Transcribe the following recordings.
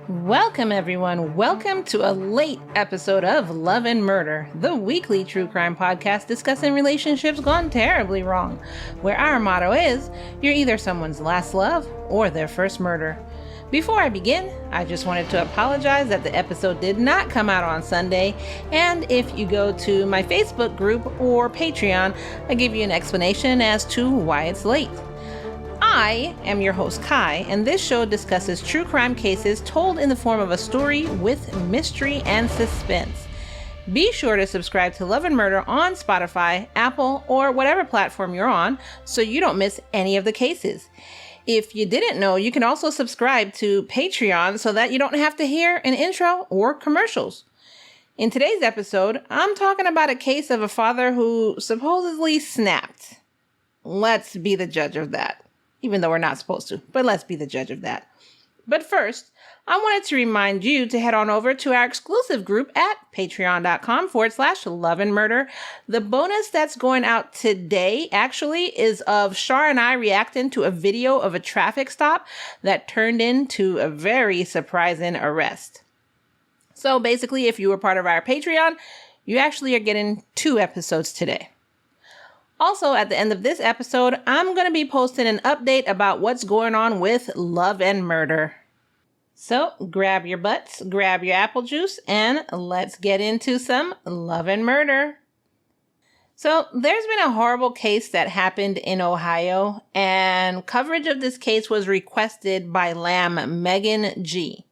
Welcome, everyone. Welcome to a late episode of Love and Murder, the weekly true crime podcast discussing relationships gone terribly wrong, where our motto is, you're either someone's last love or their first murder. Before I begin, I just wanted to apologize that the episode did not come out on Sunday, and if you go to my Facebook group or Patreon, I give you an explanation as to why it's late. I am your host, Kai, and this show discusses true crime cases told in the form of a story with mystery and suspense. Be sure to subscribe to Love and Murder on Spotify, Apple, or whatever platform you're on so you don't miss any of the cases. If you didn't know, you can also subscribe to Patreon so that you don't have to hear an intro or commercials. In today's episode, I'm talking about a case of a father who supposedly snapped. Let's be the judge of that. Even though we're not supposed to, but let's be the judge of that. But first, I wanted to remind you to head on over to our exclusive group at patreon.com/loveandmurder. The bonus that's going out today actually is of Shar and I reacting to a video of a traffic stop that turned into a very surprising arrest. So basically, if you were part of our Patreon, you actually are getting 2 episodes today. Also, at the end of this episode, I'm going to be posting an update about what's going on with Love and Murder. So grab your butts, grab your apple juice, and let's get into some Love and Murder. So there's been a horrible case that happened in Ohio, and coverage of this case was requested by Lamb Megan G.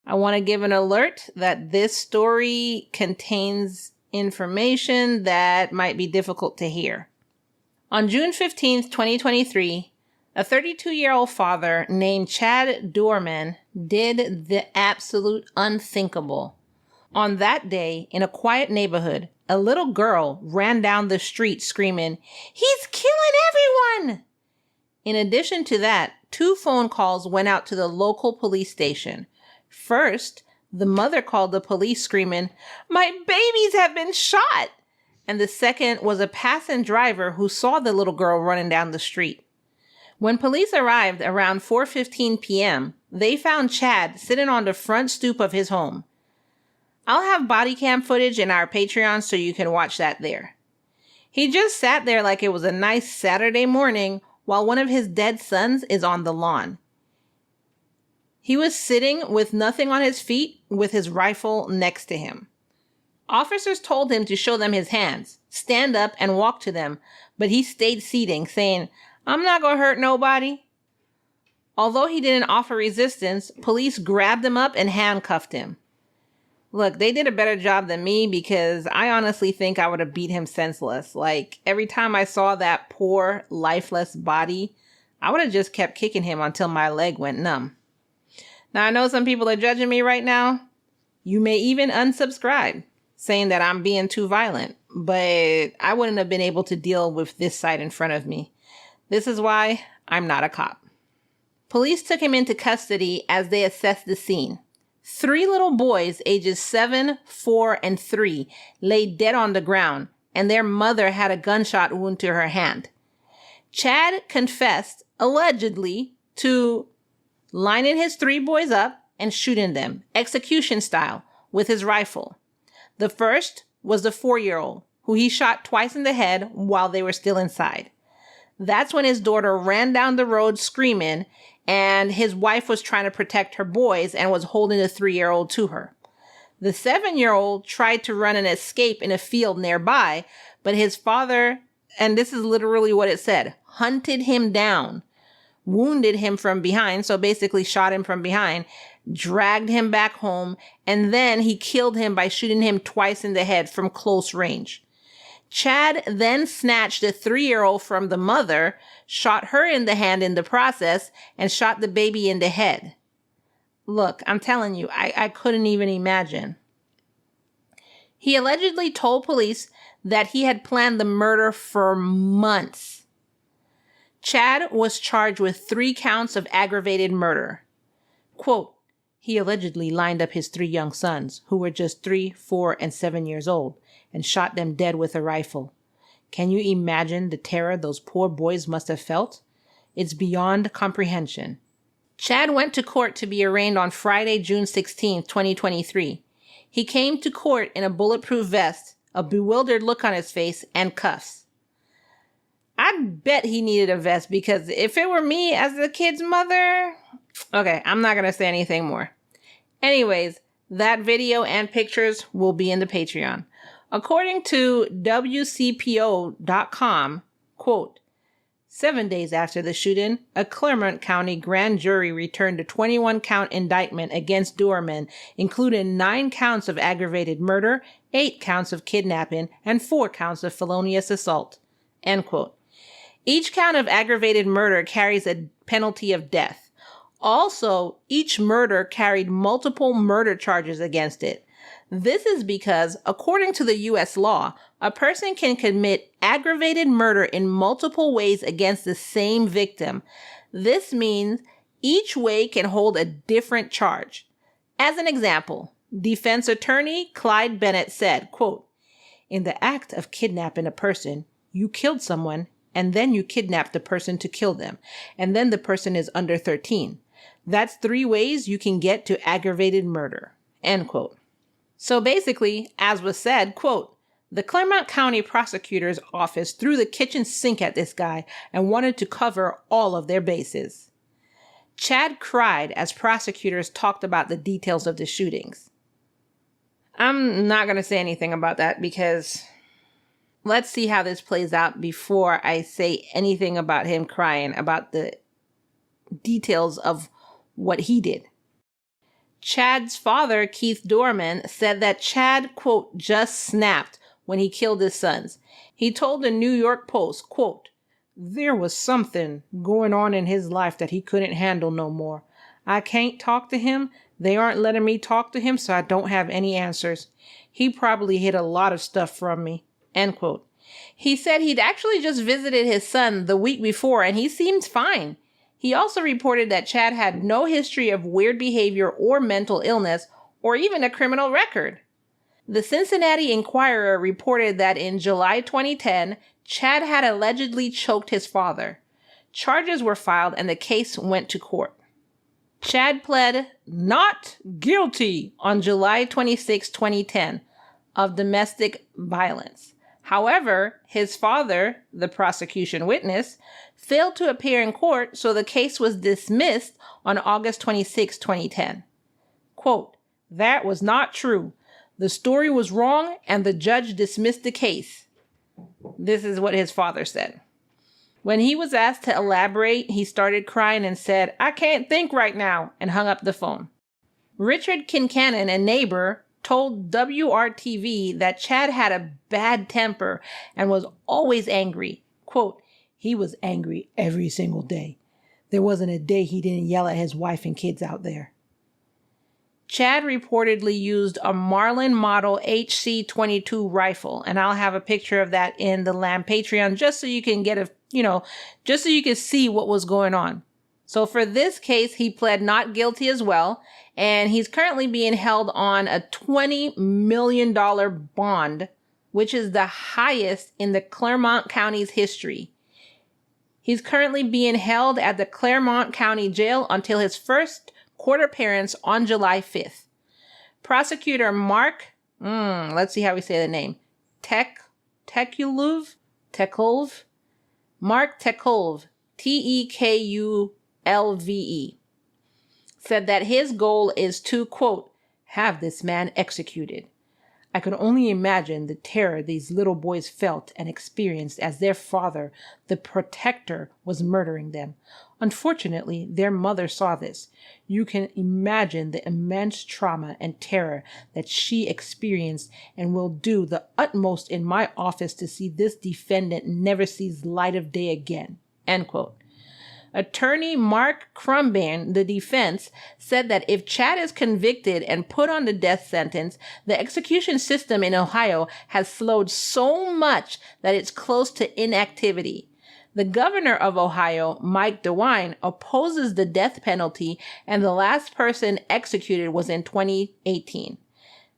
I want to give an alert that this story contains information that might be difficult to hear. On June 15th, 2023, a 32-year-old father named Chad Doerman did the absolute unthinkable. On that day, in a quiet neighborhood, a little girl ran down the street screaming, "He's killing everyone!" In addition to that, 2 phone calls went out to the local police station. First, the mother called the police screaming, "My babies have been shot!" And the second was a passing driver who saw the little girl running down the street. When police arrived around 4:15 p.m., they found Chad sitting on the front stoop of his home. I'll have body cam footage in our Patreon so you can watch that there. He just sat there like it was a nice Saturday morning while one of his dead sons is on the lawn. He was sitting with nothing on his feet with his rifle next to him. Officers told him to show them his hands, stand up and walk to them, but he stayed seating, saying, "I'm not going to hurt nobody." Although he didn't offer resistance, police grabbed him up and handcuffed him. Look, they did a better job than me because I honestly think I would have beat him senseless. Like, every time I saw that poor, lifeless body, I would have just kept kicking him until my leg went numb. Now, I know some people are judging me right now. You may even unsubscribe, saying that I'm being too violent, but I wouldn't have been able to deal with this sight in front of me. This is why I'm not a cop. Police took him into custody as they assessed the scene. 3 little boys, ages 7, 4, and 3, lay dead on the ground, and their mother had a gunshot wound to her hand. Chad confessed, allegedly, to lining his 3 boys up and shooting them, execution style, with his rifle. The first was the 4-year-old, who he shot twice in the head while they were still inside. That's when his daughter ran down the road screaming, and his wife was trying to protect her boys and was holding the 3-year-old to her. The 7-year-old tried to run and escape in a field nearby, but his father, and this is literally what it said, hunted him down, wounded him from behind, so basically shot him from behind, dragged him back home, and then he killed him by shooting him twice in the head from close range. Chad then snatched the 3-year-old from the mother, shot her in the hand in the process, and shot the baby in the head. Look, I'm telling you, I couldn't even imagine. He allegedly told police that he had planned the murder for months. Chad was charged with 3 counts of aggravated murder. Quote, he allegedly lined up his 3 young sons, who were just 3, 4, and 7 years old, and shot them dead with a rifle. Can you imagine the terror those poor boys must have felt? It's beyond comprehension. Chad went to court to be arraigned on Friday, June 16, 2023. He came to court in a bulletproof vest, a bewildered look on his face, and cuffs. I bet he needed a vest because if it were me as the kid's mother... Okay, I'm not going to say anything more. Anyways, that video and pictures will be in the Patreon. According to WCPO.com, quote, 7 days after the shooting, a Clermont County grand jury returned a 21-count indictment against Doerman, including 9 counts of aggravated murder, 8 counts of kidnapping, and 4 counts of felonious assault. End quote. Each count of aggravated murder carries a penalty of death. Also, each murder carried multiple murder charges against it. This is because, according to the U.S. law, a person can commit aggravated murder in multiple ways against the same victim. This means each way can hold a different charge. As an example, defense attorney Clyde Bennett said, quote, in the act of kidnapping a person, you killed someone, and then you kidnapped the person to kill them, and then the person is under 13. That's 3 ways you can get to aggravated murder. End quote. So basically, as was said, quote, the Clermont County Prosecutor's Office threw the kitchen sink at this guy and wanted to cover all of their bases. Chad cried as prosecutors talked about the details of the shootings. I'm not going to say anything about that because let's see how this plays out before I say anything about him crying about the details of what he did. Chad's father, Keith Doerman, said that Chad, quote, just snapped when he killed his sons. He told the New York Post, quote, there was something going on in his life that he couldn't handle no more. I can't talk to him. They aren't letting me talk to him, so I don't have any answers. He probably hid a lot of stuff from me, end quote. He said he'd actually just visited his son the week before and he seemed fine. He also reported that Chad had no history of weird behavior or mental illness or even a criminal record. The Cincinnati Enquirer reported that in July 2010, Chad had allegedly choked his father. Charges were filed and the case went to court. Chad pled not guilty on July 26, 2010 of domestic violence. However, his father, the prosecution witness, failed to appear in court, so the case was dismissed on August 26, 2010. Quote, that was not true. The story was wrong and the judge dismissed the case. This is what his father said. When he was asked to elaborate, he started crying and said, I can't think right now, and hung up the phone. Richard Kincannon, a neighbor, told WRTV that Chad had a bad temper and was always angry. Quote, he was angry every single day. There wasn't a day he didn't yell at his wife and kids out there. Chad reportedly used a Marlin Model HC-22 rifle, and I'll have a picture of that in the Lamb Patreon just so you can get just so you can see what was going on. So for this case, he pled not guilty as well, and he's currently being held on a $20 million bond, which is the highest in the Clermont County's history. He's currently being held at the Clermont County Jail until his first court appearance on July 5th. Prosecutor Mark, let's see how we say the name, Tekulve, Mark Tekulve, Tekulve, said that his goal is to, quote, have this man executed. I could only imagine the terror these little boys felt and experienced as their father, the protector, was murdering them. Unfortunately, their mother saw this. You can imagine the immense trauma and terror that she experienced and will do the utmost in my office to see this defendant never sees light of day again. End quote. Attorney Mark Crumbain, the defense, said that if Chad is convicted and put on the death sentence, the execution system in Ohio has slowed so much that it's close to inactivity. The governor of Ohio, Mike DeWine, opposes the death penalty, and the last person executed was in 2018.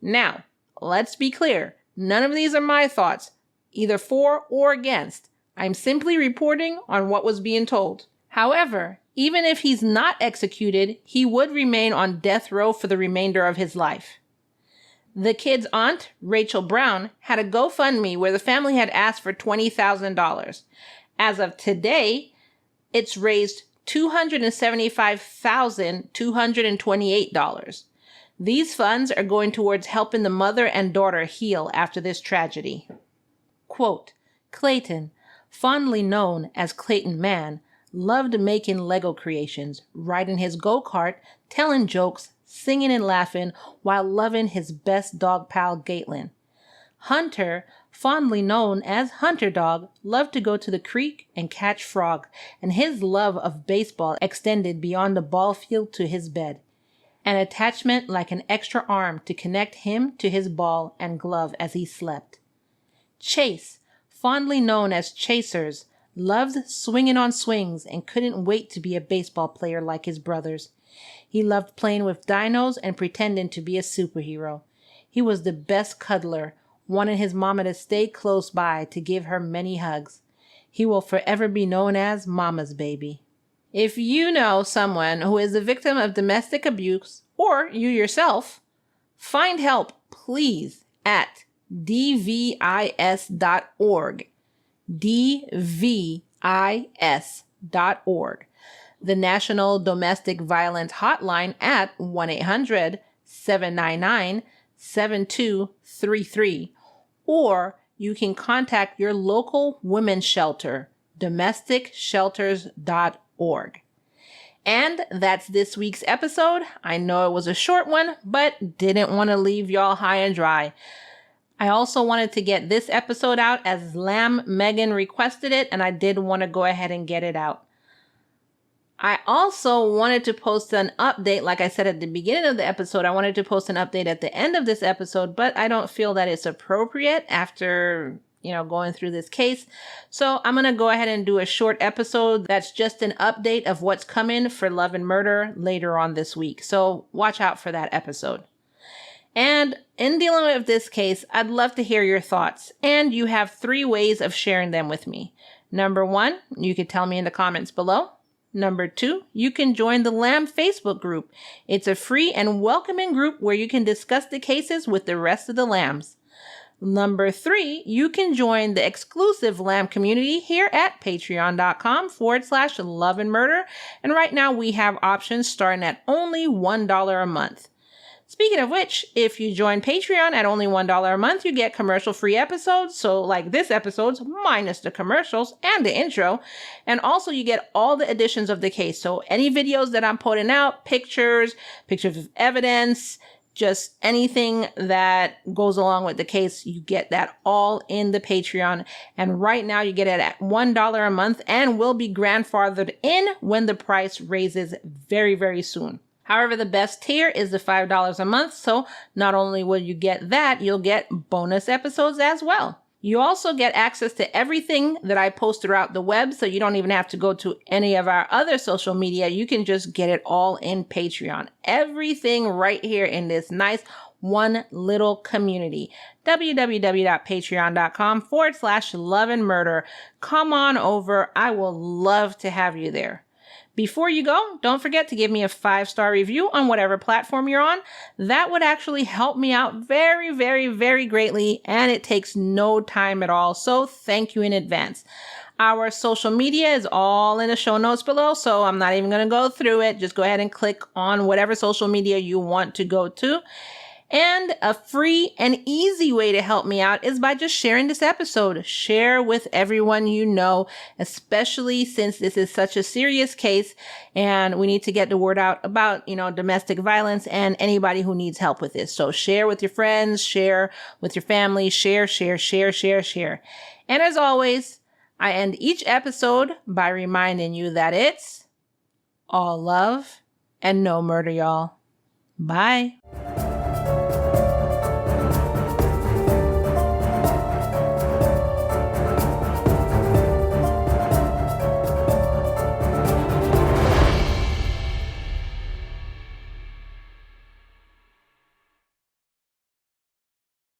Now, let's be clear. None of these are my thoughts, either for or against. I'm simply reporting on what was being told. However, even if he's not executed, he would remain on death row for the remainder of his life. The kid's aunt, Rachel Brown, had a GoFundMe where the family had asked for $20,000. As of today, it's raised $275,228. These funds are going towards helping the mother and daughter heal after this tragedy. Quote, Clayton, fondly known as Clayton Man, loved making Lego creations, riding his go-kart, telling jokes, singing and laughing while loving his best dog pal Gaitlin. Hunter, fondly known as Hunter Dog, loved to go to the creek and catch frog, and his love of baseball extended beyond the ball field to his bed. An attachment like an extra arm to connect him to his ball and glove as he slept. Chase, fondly known as Chasers, loved swinging on swings and couldn't wait to be a baseball player like his brothers. He loved playing with dinos and pretending to be a superhero. He was the best cuddler, wanting his mama to stay close by to give her many hugs. He will forever be known as Mama's baby. If you know someone who is a victim of domestic abuse, or you yourself, find help, please, at dvis.org. dvis.org. The National Domestic Violence Hotline at 1-800-799-7233. Or you can contact your local women's shelter, domesticshelters.org. And that's this week's episode. I know it was a short one, but didn't want to leave y'all high and dry. I also wanted to get this episode out as Lamb Megan requested it, and I did want to go ahead and get it out. I also wanted to post an update, like I said at the beginning of the episode, I wanted to post an update at the end of this episode, but I don't feel that it's appropriate after, going through this case. So I'm going to go ahead and do a short episode that's just an update of what's coming for Love and Murder later on this week. So watch out for that episode. And in dealing with this case, I'd love to hear your thoughts. And you have 3 ways of sharing them with me. Number 1, you could tell me in the comments below. Number 2, you can join the Lamb Facebook group. It's a free and welcoming group where you can discuss the cases with the rest of the Lambs. Number 3, you can join the exclusive Lamb community here at patreon.com/love and murder. And right now we have options starting at only $1 a month. Speaking of which, if you join Patreon at only $1 a month, you get commercial-free episodes. So like this episode's minus the commercials and the intro. And also you get all the editions of the case. So any videos that I'm putting out, pictures of evidence, just anything that goes along with the case, you get that all in the Patreon. And right now you get it at $1 a month and will be grandfathered in when the price raises very, very soon. However, the best tier is the $5 a month, so not only will you get that, you'll get bonus episodes as well. You also get access to everything that I post throughout the web, so you don't even have to go to any of our other social media. You can just get it all in Patreon. Everything right here in this nice one little community. www.patreon.com/love and murder. Come on over. I will love to have you there. Before you go, don't forget to give me a 5-star review on whatever platform you're on. That would actually help me out very, very, very greatly, and it takes no time at all. So thank you in advance. Our social media is all in the show notes below, so I'm not even going to go through it. Just go ahead and click on whatever social media you want to go to. And a free and easy way to help me out is by just sharing this episode. Share with everyone you know, especially since this is such a serious case and we need to get the word out about, domestic violence and anybody who needs help with this. So share with your friends, share with your family, share. And as always, I end each episode by reminding you that it's all love and no murder, y'all. Bye.